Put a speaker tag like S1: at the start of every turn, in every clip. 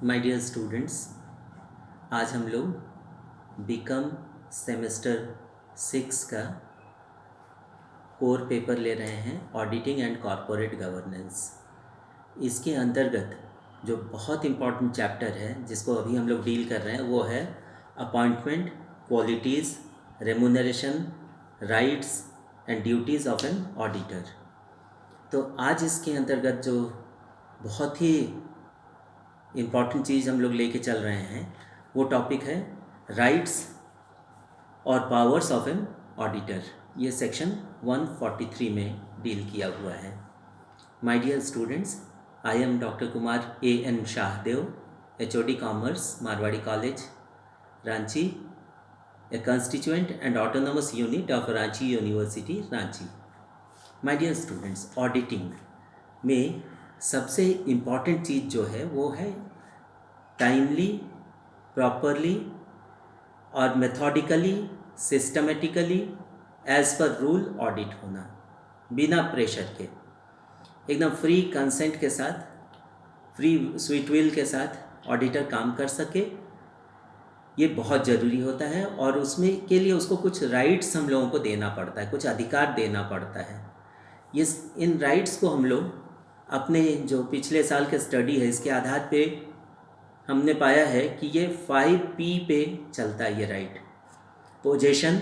S1: My dear students, आज हम लोग बीकॉम सेमेस्टर 6 का कोर पेपर ले रहे हैं ऑडिटिंग एंड कॉरपोरेट गवर्नेंस। इसके अंतर्गत जो बहुत इम्पॉर्टेंट चैप्टर है जिसको अभी हम लोग डील कर रहे हैं वो है appointment, qualities, remuneration, rights and duties of an auditor. तो आज इसके अंतर्गत जो बहुत ही इम्पॉर्टेंट चीज़ हम लोग लेके चल रहे हैं वो टॉपिक है राइट्स और पावर्स ऑफ एन ऑडिटर। ये सेक्शन 143 में डील किया हुआ है। My dear students, I am doctor Kumar A.N. Shahdeo, HOD commerce, Marwari college, Ranchi, a constituent and autonomous unit of Ranchi university, Ranchi. My dear students, auditing में सबसे इम्पॉर्टेंट चीज़ जो है वो है टाइमली, प्रॉपरली और methodically, systematically as per rule audit होना, बिना प्रेशर के, एकदम फ्री कंसेंट के साथ, फ्री स्वीट विल के साथ ऑडिटर काम कर सके। ये बहुत ज़रूरी होता है और उसमें के लिए उसको कुछ राइट्स हम लोगों को देना पड़ता है, कुछ अधिकार देना पड़ता है। ये इन राइट्स को हम लोग अपने जो पिछले साल के स्टडी है इसके आधार पे हमने पाया है कि ये 5P पे चलता है ये right: position,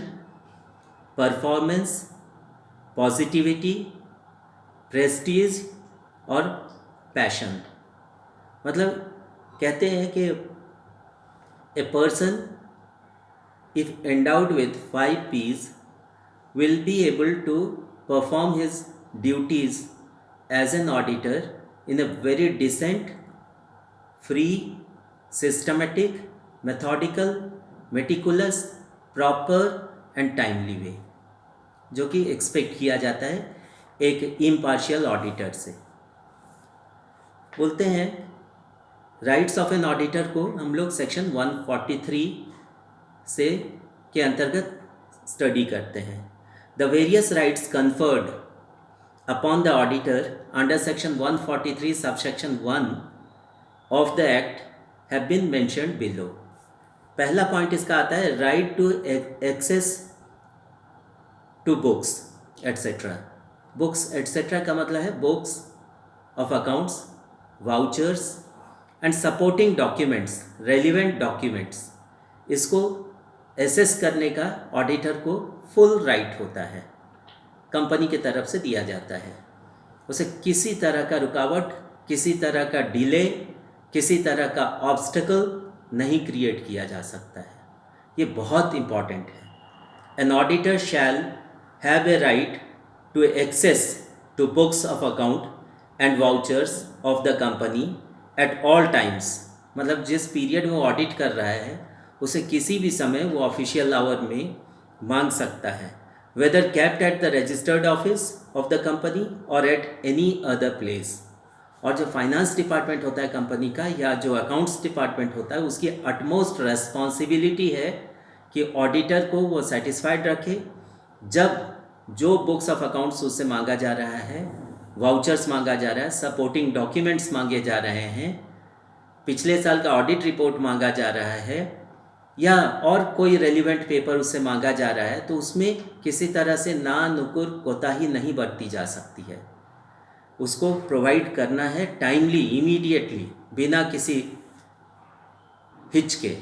S1: performance, positivity, prestige और पैशन। मतलब कहते हैं कि a person if endowed with 5Ps will be able to perform his duties as an auditor in a very decent, free, systematic, methodical, meticulous, proper and timely way, जो कि expect किया जाता है एक इम्पार्शियल ऑडिटर से। बोलते हैं rights of an auditor को हम लोग सेक्शन 143 से के अंतर्गत स्टडी करते हैं। The various rights conferred upon the auditor under section 143 subsection 1 of the act have been mentioned below. पहला पॉइंट इसका आता है right to access to books etcetera. Books etcetera का मतलब है books of accounts, vouchers and supporting documents, relevant documents. इसको access करने का ऑडिटर को फुल राइट होता है, कंपनी की तरफ से दिया जाता है। उसे किसी तरह का रुकावट, किसी तरह का डिले, किसी तरह का ऑब्स्टेकल नहीं क्रिएट किया जा सकता है। ये बहुत इम्पॉर्टेंट है। An auditor shall have a right to access to books of account and vouchers of the company at all times. मतलब जिस पीरियड में वो ऑडिट कर रहा है उसे किसी भी समय वो ऑफिशियल आवर में मांग सकता है, whether kept at the registered office of the company और एट एनी अदर प्लेस। और जो फाइनेंस डिपार्टमेंट होता है कंपनी का या जो अकाउंट्स डिपार्टमेंट होता है उसकी अटमोस्ट रेस्पॉन्सिबिलिटी है कि ऑडिटर को वो सेटिस्फाइड रखे। जब जो बुक्स ऑफ अकाउंट्स उससे मांगा जा रहा है, वाउचर्स मांगा जा रहा है, सपोर्टिंग डॉक्यूमेंट्स मांगे जा रहे हैं, पिछले साल का ऑडिट रिपोर्ट मांगा जा रहा है या और कोई रेलिवेंट पेपर उससे मांगा जा रहा है, तो उसमें किसी तरह से ना नुकुर कोताही नहीं बरती जा सकती है। उसको प्रोवाइड करना है टाइमली, इमीडिएटली, बिना किसी हिच के।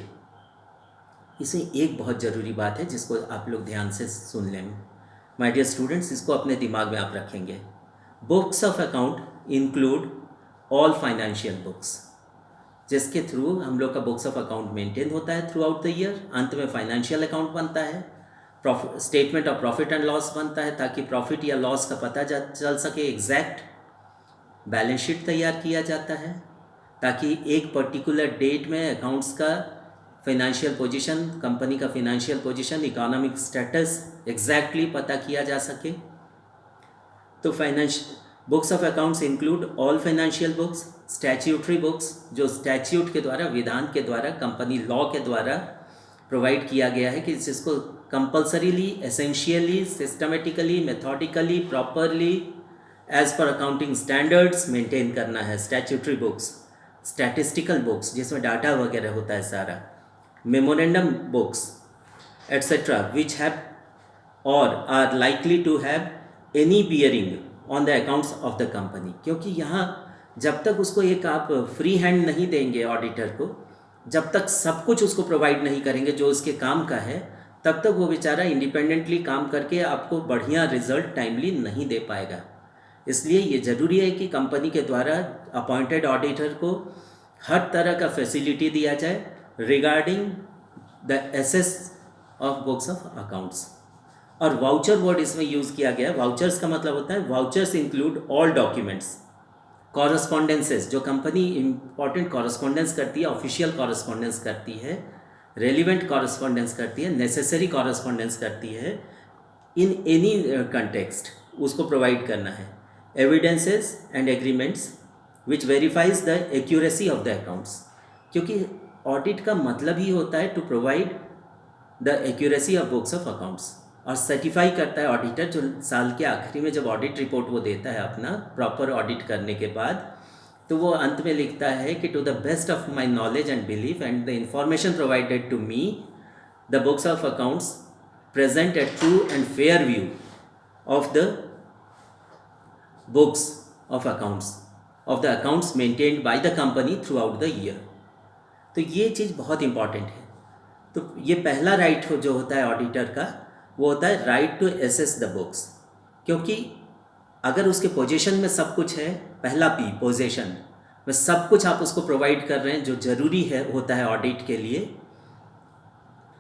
S1: इसमें एक बहुत ज़रूरी बात है जिसको आप लोग ध्यान से सुन लें। माय डियर स्टूडेंट्स, इसको अपने दिमाग में आप रखेंगे। Books of account include all financial books, जिसके थ्रू हम लोग का बुक्स ऑफ अकाउंट मेंटेन होता है थ्रू आउट द ईयर। अंत में फाइनेंशियल अकाउंट बनता है, statement of profit and loss बनता है ताकि प्रॉफिट या लॉस का पता चल सके। एग्जैक्ट बैलेंस शीट तैयार किया जाता है ताकि एक पर्टिकुलर डेट में अकाउंट्स का फाइनेंशियल पोजीशन, कंपनी का financial position, economic status exactly पता किया जा सके। तो books of accounts include all financial books, statutory books, जो स्टैट्यूट के द्वारा, विधान के द्वारा, कंपनी लॉ के द्वारा प्रोवाइड किया गया है कि जिसको compulsorily, essentially, systematically, methodically, properly as per accounting standards maintain करना है, स्टैट्यूटरी बुक्स। स्टैटिस्टिकल बुक्स जिसमें डाटा वगैरह होता है सारा, memorandum books etcetera which have or are likely to have any bearing on the accounts of the company. क्योंकि यहाँ जब तक उसको एक आप फ्री हैंड नहीं देंगे ऑडिटर को, जब तक सब कुछ उसको प्रोवाइड नहीं करेंगे जो उसके काम का है, तब तक वो बेचारा इंडिपेंडेंटली काम करके आपको बढ़िया रिजल्ट टाइमली नहीं दे पाएगा। इसलिए ये ज़रूरी है कि कंपनी के द्वारा अपॉइंटेड ऑडिटर को हर तरह का फैसिलिटी दिया जाए regarding the access of books of accounts. और वाउचर वर्ड इसमें यूज़ किया गया है। वाउचर्स का मतलब होता है, vouchers include all documents, correspondences, जो कंपनी इंपॉर्टेंट कॉरस्पॉन्डेंस करती है, ऑफिशियल कॉरस्पॉन्डेंस करती है, रेलिवेंट कॉरस्पॉन्डेंस करती है, नेसेसरी कॉरस्पॉन्डेंस करती है, इन एनी कंटेक्स्ट उसको प्रोवाइड करना है। Evidences and agreements which verifies the accuracy of the accounts, क्योंकि ऑडिट का मतलब ही होता है to provide the accuracy of books of accounts. और सर्टिफाई करता है ऑडिटर, जो साल के आखिरी में जब ऑडिट रिपोर्ट वो देता है अपना प्रॉपर ऑडिट करने के बाद, तो वो अंत में लिखता है कि to the best of my knowledge and belief and the information provided to me, the books of accounts present a true and fair view of the books of accounts maintained by the company throughout the year. तो ये चीज़ बहुत important है। तो ये पहला right जो होता है ऑडिटर का, वो होता है right to access the books. क्योंकि अगर उसके पोजीशन में सब कुछ है, पहला पी पोजीशन में सब कुछ आप उसको प्रोवाइड कर रहे हैं जो ज़रूरी है होता है ऑडिट के लिए,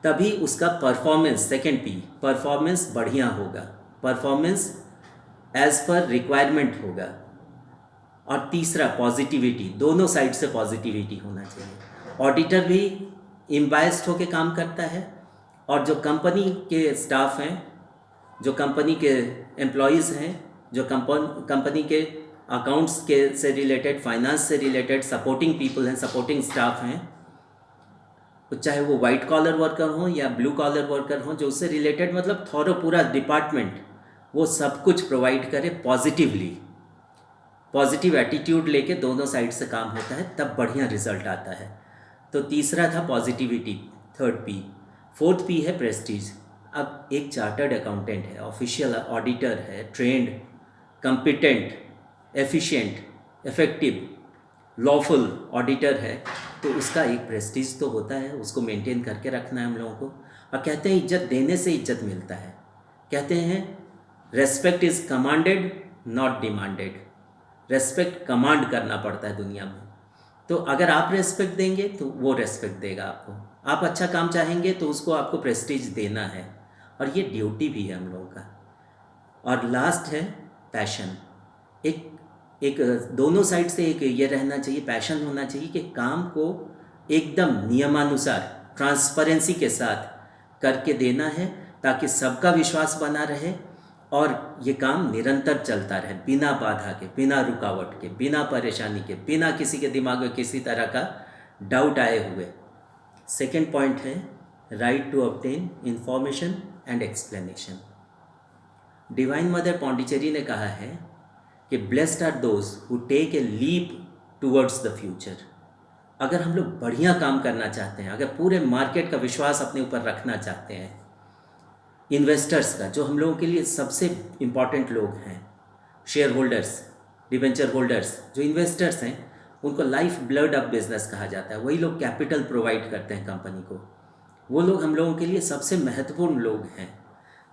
S1: तभी उसका परफॉर्मेंस, सेकेंड पी परफॉर्मेंस बढ़िया होगा, परफॉर्मेंस एज पर रिक्वायरमेंट होगा। और तीसरा पॉजिटिविटी, दोनों साइड से पॉजिटिविटी होना चाहिए। ऑडिटर भी इम्बायस्ड होकर काम करता है, और जो कंपनी के स्टाफ हैं, जो कंपनी के एम्प्लॉयज़ हैं, जो कंपनी के अकाउंट्स के से रिलेटेड, फाइनेंस से रिलेटेड सपोर्टिंग पीपल हैं, सपोर्टिंग स्टाफ हैं, तो चाहे वो वाइट कॉलर वर्कर हों या ब्लू कॉलर वर्कर हों, जो उससे रिलेटेड मतलब थोड़ा पूरा डिपार्टमेंट वो सब कुछ प्रोवाइड करे पॉजिटिवली, पॉजिटिव एटीट्यूड लेके दोनों साइड से काम होता है, तब बढ़िया रिजल्ट आता है। तो तीसरा था positivity, third P. Fourth P है प्रेस्टीज। अब एक चार्टर्ड अकाउंटेंट है, ऑफिशियल ऑडिटर है, trend, competent, efficient, effective, lawful auditor है, तो उसका एक प्रेस्टीज तो होता है, उसको मेंटेन करके रखना है हम लोगों को। और कहते हैं इज्जत देने से इज्जत मिलता है। कहते हैं respect is commanded not demanded. Respect command करना पड़ता है दुनिया में। तो अगर आप रेस्पेक्ट देंगे तो वो रेस्पेक्ट देगा आपको। आप अच्छा काम चाहेंगे तो उसको आपको प्रेस्टीज देना है, और ये ड्यूटी भी है हम लोगों का। और लास्ट है पैशन। एक दोनों साइड से एक ये रहना चाहिए, पैशन होना चाहिए कि काम को एकदम नियमानुसार ट्रांसपेरेंसी के साथ करके देना है, ताकि सबका विश्वास बना रहे और ये काम निरंतर चलता रहे, बिना बाधा के, बिना रुकावट के, बिना परेशानी के, बिना किसी के दिमाग में किसी तरह का डाउट आए हुए। सेकेंड पॉइंट है right to obtain information and explanation. Divine mother Pondicherry ने कहा है कि blessed are those who take a leap towards the future. अगर हम लोग बढ़िया काम करना चाहते हैं, अगर पूरे मार्केट का विश्वास अपने ऊपर रखना चाहते हैं, इन्वेस्टर्स का, जो हम लोगों के लिए सबसे इम्पॉर्टेंट लोग हैं, शेयर होल्डर्स, डिवेंचर होल्डर्स, जो इन्वेस्टर्स हैं, उनको लाइफ ब्लड ऑफ बिजनेस कहा जाता है। वही लोग कैपिटल प्रोवाइड करते हैं कंपनी को, वो लोग हम लोगों के लिए सबसे महत्वपूर्ण लोग हैं।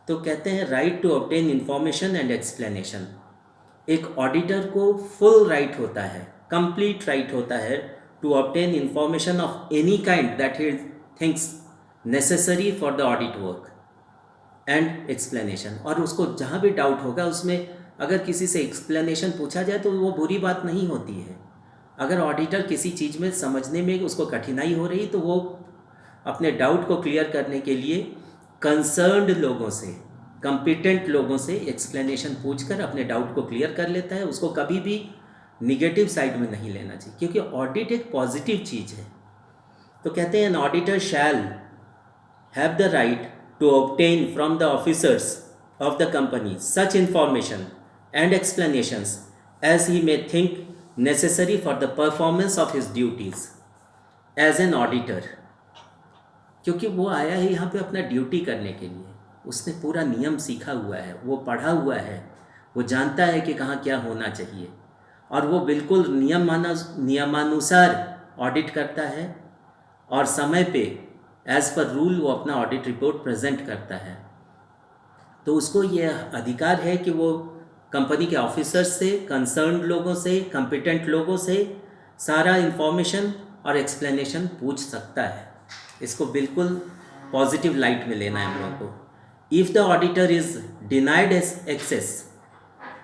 S1: तो कहते हैं right to obtain information and explanation. एक ऑडिटर को फुल राइट होता है, कंप्लीट राइट होता है to obtain information of any kind that he thinks necessary for the audit work and explanation. और उसको जहाँ भी डाउट होगा उसमें अगर किसी से एक्सप्लेनेशन पूछा जाए तो वो बुरी बात नहीं होती है। अगर ऑडिटर किसी चीज़ में समझने में उसको कठिनाई हो रही तो वो अपने डाउट को क्लियर करने के लिए कंसर्न्ड लोगों से, कॉम्पिटेंट लोगों से एक्सप्लेनेशन पूछकर अपने डाउट को क्लियर कर लेता है। उसको कभी भी निगेटिव साइड में नहीं लेना चाहिए, क्योंकि ऑडिट एक पॉजिटिव चीज़ है। तो कहते हैं N auditor shall have the right to obtain from the officers of the company such information and explanations as he may think necessary for the performance of his duties as an auditor, क्योंकि वो आया है यहाँ पे अपना duty करने के लिए, उसने पूरा नियम सीखा हुआ है, वो पढ़ा हुआ है, वो जानता है कि कहाँ क्या होना चाहिए, और वो बिल्कुल नियमानुसार ऑडिट करता है और समय पे एज़ पर रूल वो अपना ऑडिट रिपोर्ट प्रेजेंट करता है। तो उसको ये अधिकार है कि वो कंपनी के ऑफिसर्स से, कंसर्न्ड लोगों से, कॉम्पिटेंट लोगों से सारा इंफॉर्मेशन और एक्सप्लेनेशन पूछ सकता है। इसको बिल्कुल पॉजिटिव लाइट में लेना है हम लोगों को। If the auditor is denied access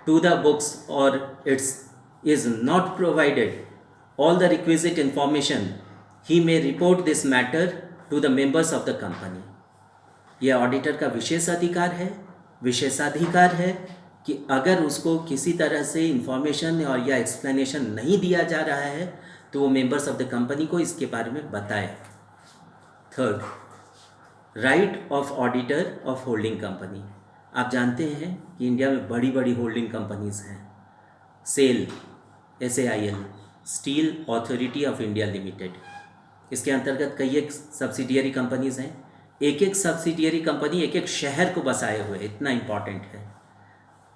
S1: to the books or it's is not provided all the requisite information, he may report this matter to the members of the company. यह auditor का विशेष अधिकार है, विशेषाधिकार है कि अगर उसको किसी तरह से इंफॉर्मेशन और या एक्सप्लेनेशन नहीं दिया जा रहा है तो वो मेंबर्स ऑफ द कंपनी को इसके बारे में बताए। Third, right of auditor of holding company. आप जानते हैं कि इंडिया में बड़ी बड़ी होल्डिंग कंपनीज हैं। SAIL, SAIL, steel authority of India limited, इसके अंतर्गत कई एक सब्सिडियरी कंपनीज हैं। एक एक सब्सिडियरी कंपनी एक एक शहर को बसाए हुए, इतना इम्पॉर्टेंट है।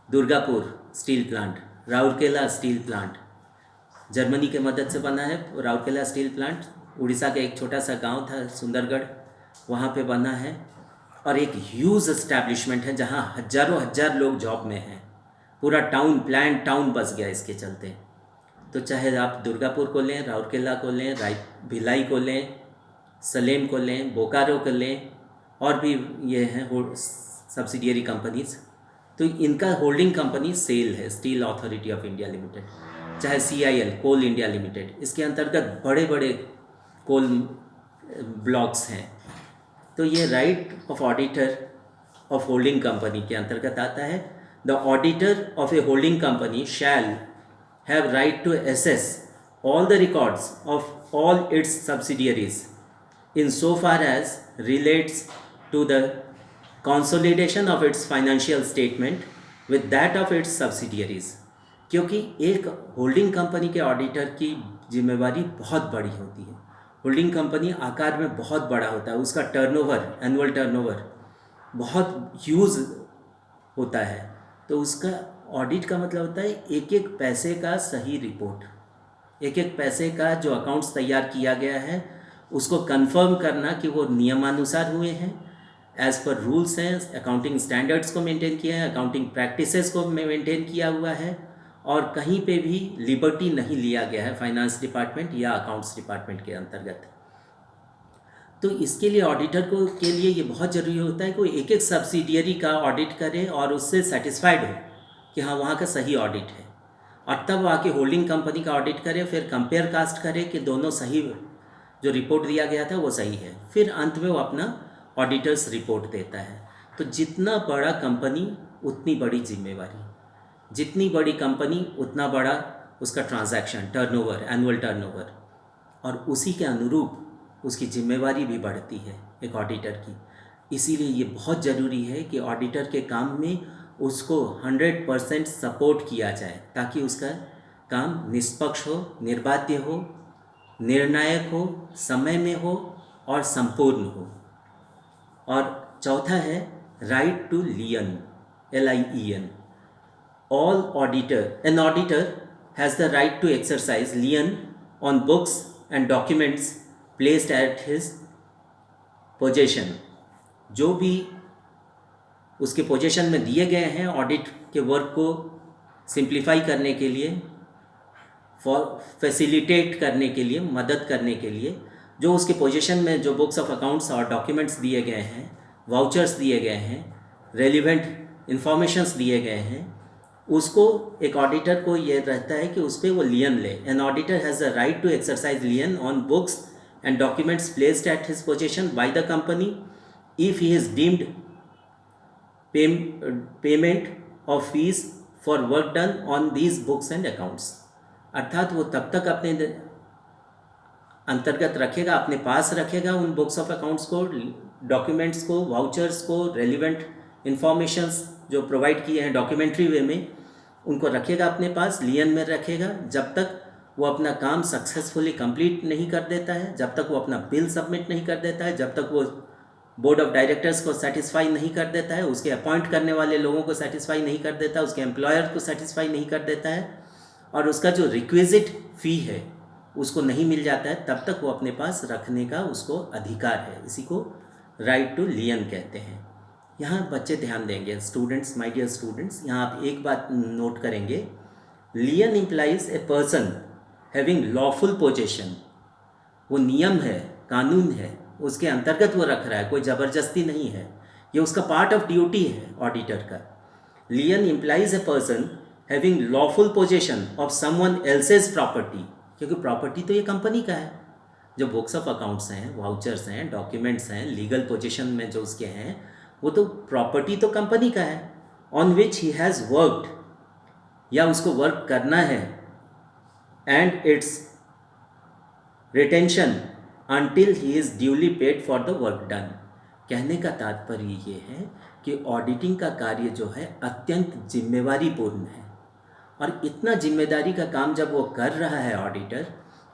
S1: Durgapur steel plant, Rourkela steel plant Germany के मदद से बना है। राउरकेला स्टील प्लांट उड़ीसा का एक छोटा सा गांव था सुंदरगढ़, वहाँ पे बना है, और एक ह्यूज एस्टैब्लिशमेंट है जहाँ हजारों हजार लोग जॉब में हैं। पूरा टाउन, प्लान टाउन बस गया इसके चलते। तो चाहे आप दुर्गापुर को लें, राउरकेला को लें, भिलाई को लें, सलेम को लें, बोकारो को लें, और भी ये हैं सब्सिडियरी कंपनीज, तो इनका होल्डिंग कंपनी सेल है, steel authority of India limited. चाहे CIL, कोल इंडिया लिमिटेड, इसके अंतर्गत बड़े बड़े कोल ब्लॉक्स हैं। तो ये right of auditor of holding company के अंतर्गत आता है। The auditor of A holding company shall have right to assess all the records of all its subsidiaries in so far as relates to the consolidation of its financial statement with that of its subsidiaries। क्योंकि एक holding company के auditor की जिम्मेवारी बहुत बड़ी होती है। Holding company आकार में बहुत बड़ा होता है, उसका टर्नओवर, एनुअल टर्नओवर बहुत ह्यूज होता है। तो उसका ऑडिट का मतलब होता है एक एक पैसे का सही रिपोर्ट, एक एक पैसे का जो अकाउंट्स तैयार किया गया है उसको कंफर्म करना कि वो नियमानुसार हुए हैं, एज़ पर रूल्स हैं, अकाउंटिंग स्टैंडर्ड्स को मेंटेन किया है, अकाउंटिंग प्रैक्टिसेस को मेंटेन किया हुआ है, और कहीं पे भी लिबर्टी नहीं लिया गया है फाइनेंस डिपार्टमेंट या अकाउंट्स डिपार्टमेंट के अंतर्गत। तो इसके लिए ऑडिटर को के लिए ये बहुत ज़रूरी होता है कि एक एक सब्सिडियरी का ऑडिट करे और उससे सेटिस्फाइड हो कि हाँ वहाँ का सही ऑडिट है, और तब आके होल्डिंग कंपनी का ऑडिट करे, फिर कंपेयर कास्ट करे कि दोनों सही, जो रिपोर्ट दिया गया था वो सही है, फिर अंत में वो अपना ऑडिटर्स रिपोर्ट देता है। तो जितना बड़ा कंपनी उतनी बड़ी जिम्मेवारी, जितनी बड़ी कंपनी उतना बड़ा उसका ट्रांजैक्शन टर्नओवर, एनुअल टर्नओवर, और उसी के अनुरूप उसकी जिम्मेवारी भी बढ़ती है एक ऑडिटर की। इसीलिए ये बहुत ज़रूरी है कि ऑडिटर के काम में उसको 100% सपोर्ट किया जाए ताकि उसका काम निष्पक्ष हो, निर्बाध्य हो, निर्णायक हो, समय में हो और संपूर्ण हो। और चौथा है right to lien, LIEN। All auditor, an auditor has the right to exercise lien on books and documents placed at his possession. जो भी उसके पोजीशन में दिए गए हैं ऑडिट के वर्क को सिंप्लीफाई करने के लिए, फैसिलिटेट करने के लिए, मदद करने के लिए, जो उसके पोजीशन में जो बुक्स ऑफ अकाउंट्स और डॉक्यूमेंट्स दिए गए हैं, वाउचर्स दिए गए हैं, रेलिवेंट इंफॉर्मेशंस दिए गए हैं, उसको एक ऑडिटर को ये रहता है कि उस पर वो लियन ले। An auditor has the right to exercise lien on books and documents placed at his position by the company if he is deemed payment of fees for work done on these books and accounts. अर्थात वो तब तक अपने अंतर्गत रखेगा, अपने पास रखेगा उन बुक्स ऑफ अकाउंट्स को, डॉक्यूमेंट्स को, वाउचर्स को, रेलिवेंट इंफॉर्मेशंस जो प्रोवाइड किए हैं डॉक्यूमेंट्री वे में, उनको रखेगा अपने पास, लियन में रखेगा जब तक वो अपना काम सक्सेसफुली कंप्लीट नहीं कर देता है, जब तक वो अपना बिल सबमिट नहीं कर देता है, जब तक वो बोर्ड ऑफ डायरेक्टर्स को सेटिस्फाई नहीं कर देता है, उसके अपॉइंट करने वाले लोगों को सेटिस्फाई नहीं कर देता, उसके एम्प्लॉयर को सेटिस्फाई नहीं कर देता है, और उसका जो रिक्विजिट फ़ी है उसको नहीं मिल जाता है, तब तक वो अपने पास रखने का उसको अधिकार है। इसी को राइट टू लियन कहते हैं। यहाँ बच्चे ध्यान देंगे, स्टूडेंट्स, माय डियर स्टूडेंट्स, यहाँ आप एक बात नोट करेंगे, lien implies a person having lawful possession. वो नियम है, कानून है, उसके अंतर्गत वो रख रहा है, कोई ज़बरदस्ती नहीं है, ये उसका पार्ट ऑफ ड्यूटी है ऑडिटर का। Lien implies a person having lawful possession of someone else's property, क्योंकि प्रॉपर्टी तो ये कंपनी का है। जो बुक्स ऑफ अकाउंट्स हैं, वाउचर्स हैं, डॉक्यूमेंट्स हैं, लीगल पोजीशन में जो उसके हैं, वो तो प्रॉपर्टी तो कंपनी का है, on which he has worked, या उसको वर्क करना है, and it's retention until he is duly paid for the work done। कहने का तात्पर्य ये है कि ऑडिटिंग का कार्य जो है अत्यंत जिम्मेवारी पूर्ण है, और इतना जिम्मेदारी का काम जब वो कर रहा है ऑडिटर,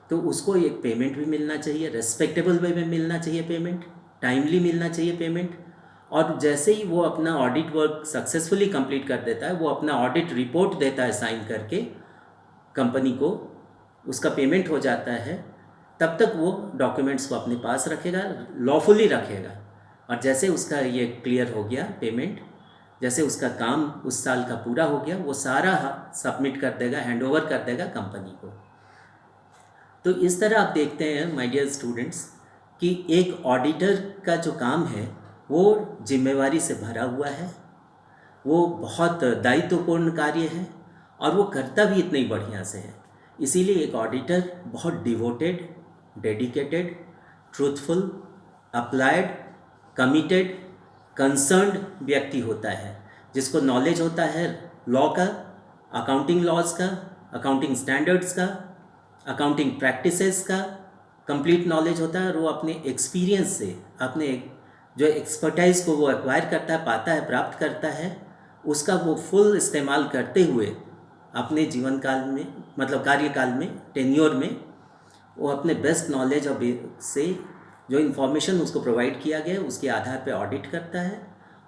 S1: तो उसको एक पेमेंट भी मिलना चाहिए, रेस्पेक्टेबल वे में मिलना चाहिए पेमेंट, टाइमली मिलना चाहिए पेमेंट। और जैसे ही वो अपना ऑडिट वर्क सक्सेसफुली कंप्लीट कर देता है, वो अपना ऑडिट रिपोर्ट देता है साइन करके कंपनी को, उसका पेमेंट हो जाता है, तब तक वो डॉक्यूमेंट्स को अपने पास रखेगा, लॉफुली रखेगा। और जैसे उसका ये क्लियर हो गया पेमेंट, जैसे उसका काम उस साल का पूरा हो गया, वो सारा सबमिट कर देगा, हैंडओवर कर देगा कंपनी को। तो इस तरह आप देखते हैं माय डियर स्टूडेंट्स कि एक ऑडिटर का जो काम है वो जिम्मेवारी से भरा हुआ है, वो बहुत दायित्वपूर्ण कार्य है, और वो करता भी इतनी बढ़िया से है। इसीलिए एक ऑडिटर बहुत devoted, dedicated, truthful, applied, committed, concerned व्यक्ति होता है, जिसको नॉलेज होता है लॉ का, अकाउंटिंग लॉज का, अकाउंटिंग स्टैंडर्ड्स का, अकाउंटिंग प्रैक्टिसेस का कंप्लीट नॉलेज होता है, और वो अपने एक्सपीरियंस से, अपने जो एक्सपर्टाइज को वो एक्वायर करता है, पाता है, प्राप्त करता है, उसका वो फुल इस्तेमाल करते हुए अपने जीवन काल में, मतलब कार्यकाल में, टेन्योर में, वो अपने बेस्ट नॉलेज और से जो इन्फॉर्मेशन उसको प्रोवाइड किया गया है उसके आधार पे ऑडिट करता है,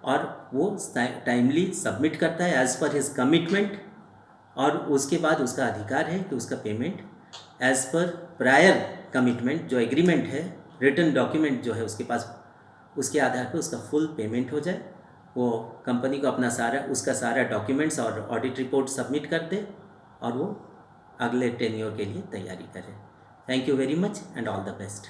S1: और वो टाइमली सबमिट करता है एज़ पर हिज कमिटमेंट। और उसके बाद उसका अधिकार है कि उसका payment as per prior commitment, जो एग्रीमेंट है, रिटन डॉक्यूमेंट जो है उसके पास, उसके आधार पे उसका फुल पेमेंट हो जाए। वो कंपनी को अपना उसका सारा डॉक्यूमेंट्स और ऑडिट रिपोर्ट सबमिट कर दे, और वो अगले टेन्योर के लिए तैयारी करे। Thank you very much and all the best.